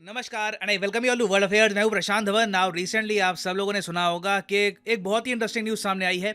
नमस्कार and I welcome you all to world affairs. मैं हूं प्रशांत धवन। नाउ रिसेंटली आप सब लोगों ने सुना होगा कि एक बहुत ही इंटरेस्टिंग न्यूज़ सामने आई है।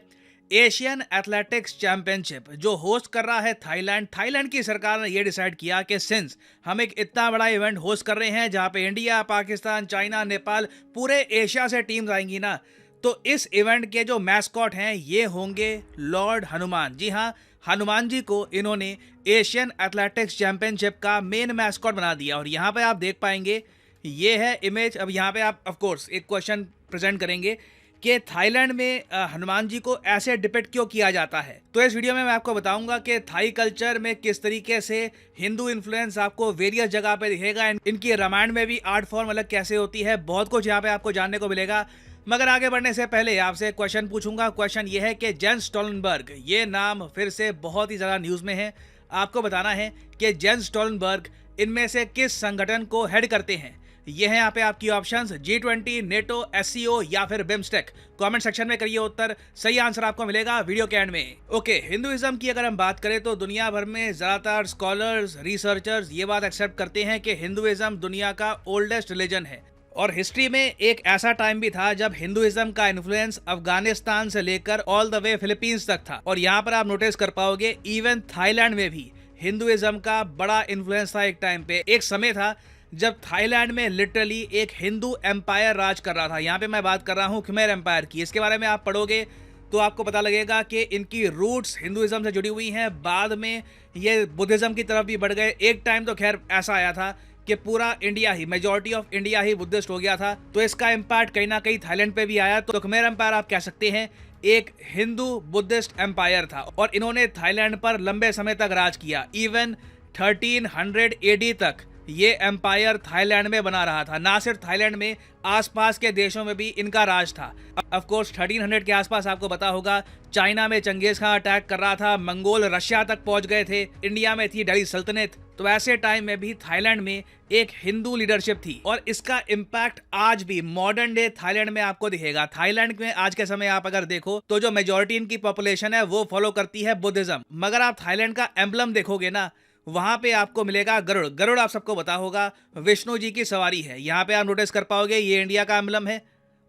एशियन एथलेटिक्स चैंपियनशिप जो होस्ट कर रहा है थाईलैंड की सरकार ने ये डिसाइड किया कि सिंस हम एक इतना बड़ा इवेंट होस्ट कर रहे हैं जहां पे इंडिया, पाकिस्तान, चाइना, नेपाल, पूरे एशिया से टीम्स आएंगी ना, तो इस इवेंट के जो मैस्कॉट हैं ये होंगे लॉर्ड हनुमान। जी हाँ, हनुमान जी को इन्होंने एशियन एथलेटिक्स चैंपियनशिप का मेन मैस्कॉट बना दिया। और यहाँ पे आप देख पाएंगे ये है इमेज। अब यहाँ पे आप ऑफ कोर्स एक क्वेश्चन प्रेजेंट करेंगे कि थाईलैंड में हनुमान जी को ऐसे डिपिक्ट क्यों किया जाता है। तो इस वीडियो में मैं आपको बताऊंगा कि थाई कल्चर में किस तरीके से हिंदू इन्फ्लुएंस आपको वेरियस जगह पे दिखेगा। इनकी रामायण में भी आर्ट फॉर्म अलग कैसे होती है, बहुत कुछ यहाँ पे आपको जानने को मिलेगा। मगर आगे बढ़ने से पहले आपसे क्वेश्चन पूछूंगा। क्वेश्चन ये है कि जेंस स्टोलनबर्ग, ये नाम फिर से बहुत ही ज़्यादा न्यूज़ में है। आपको बताना है कि जेंस स्टोलनबर्ग इनमें से किस संगठन को हेड करते हैं। ये हैं यहाँ पे आपकी ऑप्शंस, G20, नेटो, SCO या फिर बिम्स्टेक। कमेंट सेक्शन में करिए उत्तर, सही आंसर आपको मिलेगा वीडियो के एंड में। ओके, हिंदुइज्म की अगर हम बात करें तो दुनिया भर में ज़्यादातर स्कॉलर्स, रिसर्चर्स ये बात एक्सेप्ट करते हैं कि हिंदुइज्म दुनिया का ओल्डेस्ट रिलीजन है। और हिस्ट्री में एक ऐसा टाइम भी था जब हिंदुइज्म का इन्फ्लुएंस अफगानिस्तान से लेकर ऑल द वे फिलीपींस तक था। और यहाँ पर आप नोटिस कर पाओगे इवन थाईलैंड में भी हिंदुइज्म का बड़ा इन्फ्लुएंस था। एक टाइम पे एक समय था जब थाईलैंड में लिटरली एक हिंदू एम्पायर राज कर रहा था। यहाँ पे मैं बात कर रहा हूँ खमेर एम्पायर की। इसके बारे में आप पढ़ोगे तो आपको पता लगेगा कि इनकी रूट्स हिंदुइज्म से जुड़ी हुई हैं। बाद में ये बुद्धिज्म की तरफ भी बढ़ गए। एक टाइम तो खैर ऐसा आया था कि पूरा India he, majority of India he Buddhist हो गया था। तो इसका इम्पैक्ट कहीं ना कहीं थाईलैंड पे भी आया। तो खमेर एम्पायर आप कह सकते हैं एक हिंदू बुद्धिस्ट एम्पायर था और इन्होंने थाईलैंड पर लंबे समय तक राज किया। इवन 1300 AD तक ये एम्पायर थाईलैंड में बना रहा था। ना सिर्फ थाईलैंड में, आसपास के देशों में भी इनका राज था। ऑफ कोर्स 1300 के आसपास आपको पता होगा चाइना में चंगेज खान अटैक कर रहा था, मंगोल रशिया तक पहुंच गए थे, इंडिया में थी दिल्ली सल्तनत। तो ऐसे टाइम में भी थाईलैंड में एक हिंदू लीडरशिप थी और इसका इम्पैक्ट आज भी मॉडर्न डे थाईलैंड में आपको दिखेगा। थाईलैंड में आज के समय आप अगर देखो तो जो मेजॉरिटी इनकी पॉपुलेशन है वो फॉलो करती है बुद्धिज्म। मगर आप थाईलैंड का एम्बलम देखोगे ना, वहां पे आपको मिलेगा गरुड़। गरुड़ आप सबको पता होगा विष्णु जी की सवारी है। यहाँ पे आप नोटिस कर पाओगे ये इंडिया का एम्बलम है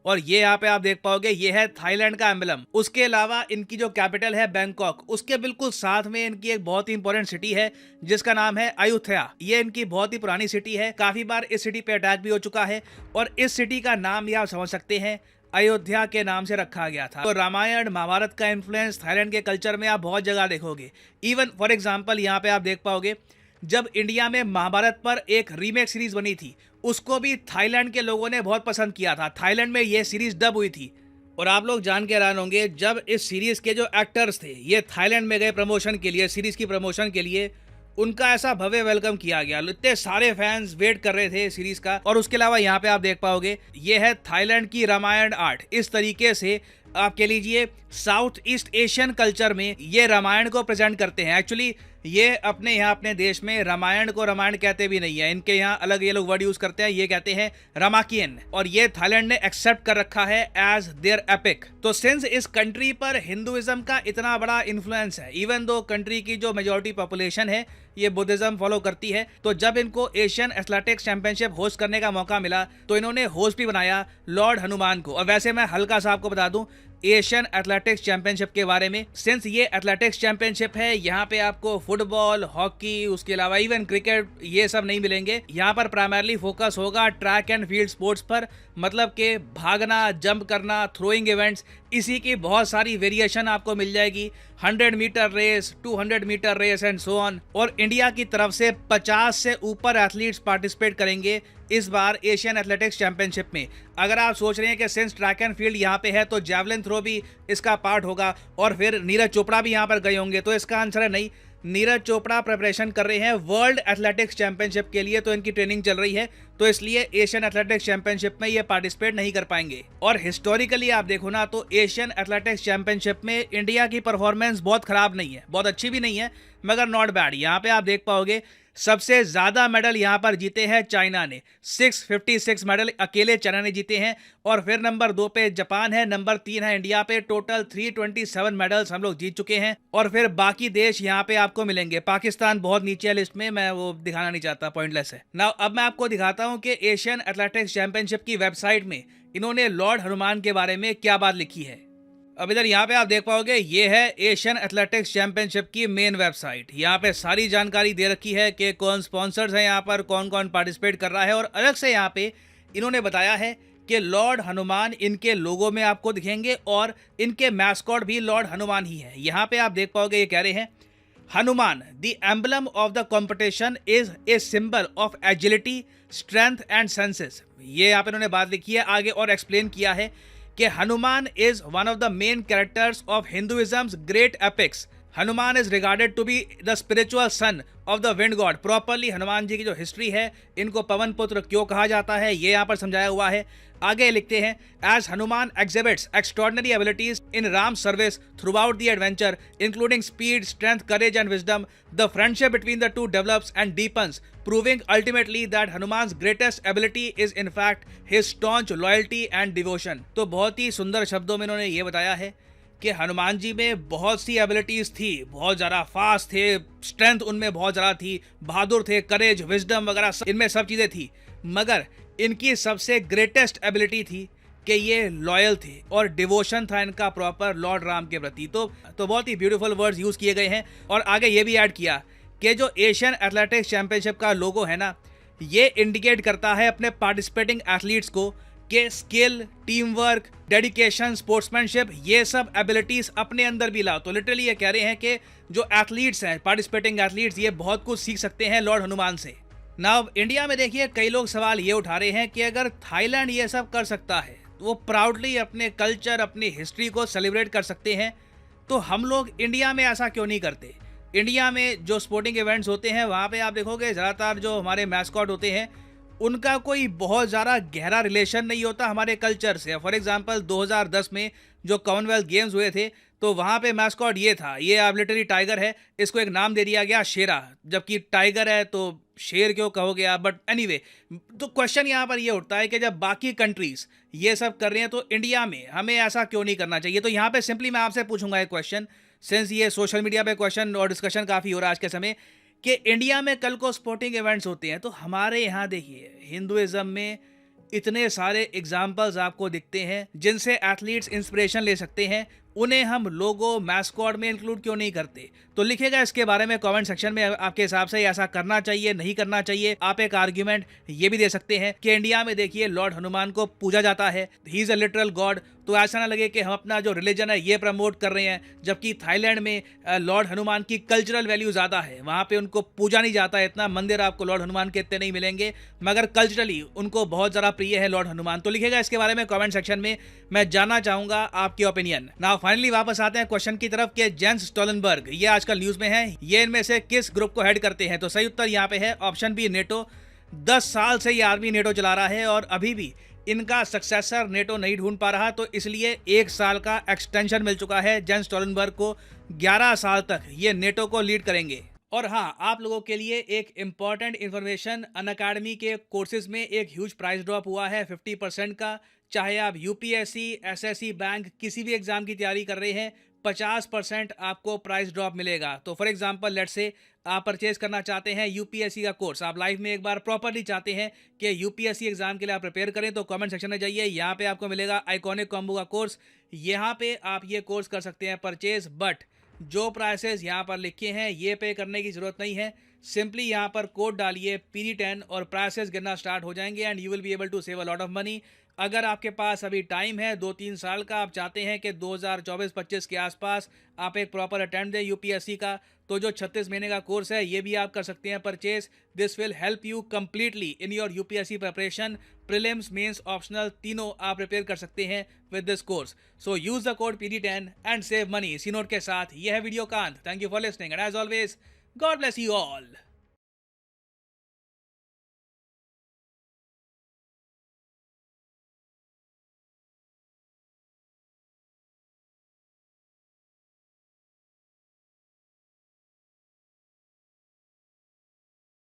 और ये यहाँ पे आप देख पाओगे ये है थाईलैंड का एम्बलम। उसके अलावा इनकी जो कैपिटल है बैंकॉक, उसके बिल्कुल साथ में इनकी एक बहुत ही इंपॉर्टेंट सिटी है जिसका नाम है अयोध्या। ये इनकी बहुत ही पुरानी सिटी है, काफी बार इस सिटी पे अटैक भी हो चुका है और इस सिटी का नाम भी आप समझ सकते हैं अयोध्या के नाम से रखा गया था। तो रामायण महाभारत का इन्फ्लुएंस थाईलैंड के कल्चर में आप बहुत जगह देखोगे। इवन फॉर एग्जांपल यहाँ पे आप देख पाओगे जब इंडिया में महाभारत पर एक रीमेक सीरीज बनी थी, उसको भी थाईलैंड के लोगों ने बहुत पसंद किया था। थाईलैंड में ये सीरीज डब हुई थी और आप लोग जान के हैरान होंगे जब इस सीरीज के जो एक्टर्स थे ये थाईलैंड में गए प्रमोशन के लिए, सीरीज की प्रमोशन के लिए, उनका ऐसा भव्य वेलकम किया गया। इतने सारे फैंस वेट कर रहे थे सीरीज का। और उसके अलावा यहाँ पे आप देख पाओगे ये है थाईलैंड की रामायण आर्ट। इस तरीके से आप कह लीजिए साउथ ईस्ट एशियन कल्चर में ये रामायण को प्रेजेंट करते हैं। एक्चुअली ये अपने यहाँ अपने देश में रामायण को रामायण कहते भी नहीं है, इनके यहाँ अलग ये लोग वर्ड यूज करते हैं, ये कहते हैं रामाकियन। और ये थाईलैंड ने एक्सेप्ट कर रखा है एज देयर एपिक। तो सिंस इस कंट्री पर हिंदुइज्म का इतना बड़ा इन्फ्लुएंस है, इवन दो कंट्री की जो मेजॉरिटी पॉपुलेशन है ये बुद्धिज्म फॉलो करती है, तो जब इनको एशियन एथलेटिक्स चैंपियनशिप होस्ट करने का मौका मिला तो इन्होंने होस्ट भी बनाया लॉर्ड हनुमान को। और वैसे मैं हल्का सा आपको बता दूं एशियन एथलेटिक्स चैंपियनशिप के बारे में। सिंस ये एथलेटिक्स चैंपियनशिप है, यहाँ पे आपको फुटबॉल, हॉकी, उसके अलावा इवन क्रिकेट ये सब नहीं मिलेंगे। यहाँ पर प्राइमरली फोकस होगा ट्रैक एंड फील्ड स्पोर्ट्स पर, मतलब के भागना, जंप करना, थ्रोइंग इवेंट्स, इसी की बहुत सारी वेरिएशन आपको मिल जाएगी। 100 metre race, 200 metre race and so on. और इंडिया की तरफ से 50 से ऊपर एथलीट्स पार्टिसिपेट करेंगे इस बार एशियन एथलेटिक्स चैंपियनशिप में। अगर आप सोच रहे हैं कि सिंस ट्रैक एंड फील्ड यहाँ पे है तो जैवलिन थ्रो भी इसका पार्ट होगा और फिर नीरज चोपड़ा भी यहाँ पर गए होंगे, तो इसका आंसर है नहीं। नीरज चोपड़ा प्रिपरेशन कर रहे हैं वर्ल्ड एथलेटिक्स चैंपियनशिप के लिए, तो इनकी ट्रेनिंग चल रही है, तो इसलिए एशियन एथलेटिक्स चैंपियनशिप में ये पार्टिसिपेट नहीं कर पाएंगे। और हिस्टोरिकली आप देखो ना तो एशियन एथलेटिक्स चैंपियनशिप में इंडिया की परफॉर्मेंस बहुत खराब नहीं है, बहुत अच्छी भी नहीं है, मगर नॉट बैड। यहाँ पे आप देख पाओगे सबसे ज्यादा मेडल यहां पर जीते हैं चाइना ने, 656 मेडल अकेले चाइना ने जीते हैं। और फिर नंबर 2 पे जापान है, नंबर 3 है इंडिया पे, टोटल 327 मेडल्स हम लोग जीत चुके हैं। और फिर बाकी देश यहाँ पे आपको मिलेंगे। पाकिस्तान बहुत नीचे है लिस्ट में, मैं वो दिखाना नहीं चाहता, पॉइंटलेस है ना। अब मैं आपको दिखाता हूँ कि एशियन एथलेटिक्स चैंपियनशिप की वेबसाइट में इन्होंने लॉर्ड हनुमान के बारे में क्या बात लिखी है। अब इधर यहाँ पे आप देख पाओगे, ये है एशियन एथलेटिक्स चैंपियनशिप की मेन वेबसाइट। यहाँ पे सारी जानकारी दे रखी है कि कौन स्पॉन्सर्स हैं यहाँ पर, कौन कौन पार्टिसिपेट कर रहा है। और अलग से यहाँ पे इन्होंने बताया है कि लॉर्ड हनुमान इनके लोगो में आपको दिखेंगे और इनके मैस्कॉट भी लॉर्ड हनुमान ही है। यहाँ पे आप देख पाओगे, ये कह रहे हैं Hanuman the emblem of the competition is a symbol of agility, strength and senses. ये यहाँ पे इन्होंने बात लिखी है। आगे और एक्सप्लेन किया है कि Hanuman is one of the main characters of Hinduism's great epics. Hanuman is regarded to be the spiritual son of the wind god. Properly Hanuman ji की जो हिस्ट्री है, इनको पवन पुत्र क्यों कहा जाता है, ये यहाँ पर समझाया हुआ है। आगे लिखते हैं, as Hanuman exhibits extraordinary abilities in Ram service throughout the adventure including speed, strength, courage and wisdom, the friendship between the two develops and deepens, proving ultimately that Hanuman's greatest ability is in fact his staunch loyalty and devotion। तो बहुत ही सुंदर शब्दों में इन्होंने ये बताया है कि हनुमान जी में बहुत सी एबिलिटीज थी, बहुत ज़्यादा फास्ट थे, स्ट्रेंथ उनमें बहुत ज़्यादा थी, बहादुर थे, करेज, विजडम वगैरह इनमें सब चीज़ें थी। मगर इनकी सबसे ग्रेटेस्ट एबिलिटी थी कि ये लॉयल थे और डिवोशन था इनका प्रॉपर लॉर्ड राम के प्रति। तो बहुत ही ब्यूटीफुल वर्ड्स यूज़ किए गए हैं। और आगे ये भी ऐड किया कि जो एशियन एथलेटिक्स चैंपियनशिप का लोगो है ना, ये इंडिकेट करता है अपने पार्टिसिपेटिंग एथलीट्स को कि skill, team work, dedication, sportsmanship, ये सब एबिलिटीज अपने अंदर भी लाओ। तो लिटरली ये कह रहे हैं कि जो एथलीट्स हैं, पार्टिसिपेटिंग एथलीट्स, ये बहुत कुछ सीख सकते हैं लॉर्ड हनुमान से। नाउ इंडिया में देखिए, कई लोग सवाल ये उठा रहे हैं कि अगर थाईलैंड ये सब कर सकता है, तो वो प्राउडली अपने कल्चर, अपनी हिस्ट्री को सेलिब्रेट कर सकते हैं, तो हम लोग इंडिया में ऐसा क्यों नहीं करते। इंडिया में जो स्पोर्टिंग इवेंट्स होते हैं, वहाँ पे आप देखोगे ज़्यादातर जो हमारे मैस्कॉट होते हैं, उनका कोई बहुत ज़्यादा गहरा रिलेशन नहीं होता हमारे कल्चर से। फॉर एग्जांपल 2010 में जो कॉमनवेल्थ गेम्स हुए थे, तो वहाँ पे मैस्कॉट ये था, ये आर्बिट्रेरी टाइगर है, इसको एक नाम दे दिया गया शेरा, जबकि टाइगर है तो शेर क्यों कहोगे आप। बट एनीवे, तो क्वेश्चन यहाँ पर ये उठता है कि जब बाकी कंट्रीज ये सब कर रहे हैं, तो इंडिया में हमें ऐसा क्यों नहीं करना चाहिए। तो यहाँ पे सिंपली मैं आपसे पूछूंगा एक क्वेश्चन, सिंस ये सोशल मीडिया पे क्वेश्चन और डिस्कशन काफ़ी हो रहा है आज के समय, कि इंडिया में कल को स्पोर्टिंग इवेंट्स होते हैं, तो हमारे यहाँ देखिए हिंदुइज्म में इतने सारे एग्जाम्पल्स आपको दिखते हैं जिनसे एथलीट्स इंस्पिरेशन ले सकते हैं, उन्हें हम लोगो मैस्कॉट में इंक्लूड क्यों नहीं करते। तो लिखेगा इसके बारे में कमेंट सेक्शन में, आपके हिसाब से ऐसा करना चाहिए, नहीं करना चाहिए। आप एक आर्ग्यूमेंट ये भी दे सकते हैं कि इंडिया में देखिए लॉर्ड हनुमान को पूजा जाता है, he is a literal God, तो ऐसा ना लगे कि हम अपना जो रिलीजन है ये प्रमोट कर रहे हैं, जबकि थाईलैंड में लॉर्ड हनुमान की कल्चरल वैल्यू ज़्यादा है, वहाँ पे उनको पूजा नहीं जाता है इतना, मंदिर आपको लॉर्ड हनुमान के इतने नहीं मिलेंगे, मगर कल्चरली उनको बहुत ज़्यादा प्रिय है लॉर्ड हनुमान। तो लिखेगा इसके बारे में कमेंट सेक्शन में, मैं जानना चाहूँगा आपकी ओपिनियन। नाउ फाइनली वापस आते हैं क्वेश्चन की तरफ कि जेंस स्टोलनबर्ग ये आजकल न्यूज़ में है, ये इनमें से किस ग्रुप को हेड करते हैं। तो सही उत्तर यहाँ पे है ऑप्शन बी, नेटो। 10 साल से ये आर्मी नेटो चला रहा है और अभी भी इनका सक्सेसर नेटो नहीं ढूंढ पा रहा, तो इसलिए 1 साल का एक्सटेंशन मिल चुका है जेंस स्टोलनबर्ग को। 11 साल तक ये नेटो को लीड करेंगे। और हाँ, आप लोगों के लिए एक इंपॉर्टेंट इन्फॉर्मेशन, अनअकैडमी के कोर्सेज में एक ह्यूज प्राइस ड्रॉप हुआ है 50% का। चाहे आप यूपीएससी, एसएससी, बैंक किसी भी एग्जाम की तैयारी कर रहे हैं, 50% आपको प्राइस ड्रॉप मिलेगा। तो फॉर एग्जांपल लेट्स से आप परचेज करना चाहते हैं यूपीएससी का कोर्स, आप लाइफ में एक बार प्रॉपरली चाहते हैं कि यूपीएससी एग्जाम के लिए आप प्रिपेयर करें, तो कमेंट सेक्शन में जाइए, यहाँ पे आपको मिलेगा आइकॉनिक कॉम्बो का कोर्स। यहाँ पे आप ये कोर्स कर सकते हैं परचेज, बट जो प्राइसेस यहाँ पर लिखे हैं ये पे करने की ज़रूरत नहीं है। सिंपली यहाँ पर कोड डालिए PD10 और प्राइसेस गिरना स्टार्ट हो जाएंगे and you will be able to save a lot of money. अगर आपके पास अभी टाइम है 2-3 साल का, आप चाहते हैं कि 2024-25 के आसपास आप एक प्रॉपर अटेम्प्ट दें यूपीएससी का, तो जो 36 महीने का कोर्स है ये भी आप कर सकते हैं purchase. This will help you completely in your UPSC preparation, prelims, mains, optional, तीनों आप प्रिपेयर कर सकते हैं with this course. So use the code PD10 and save money. इसी नोट के साथ यह है वीडियो कांत। Thank you for listening and as always God bless you all.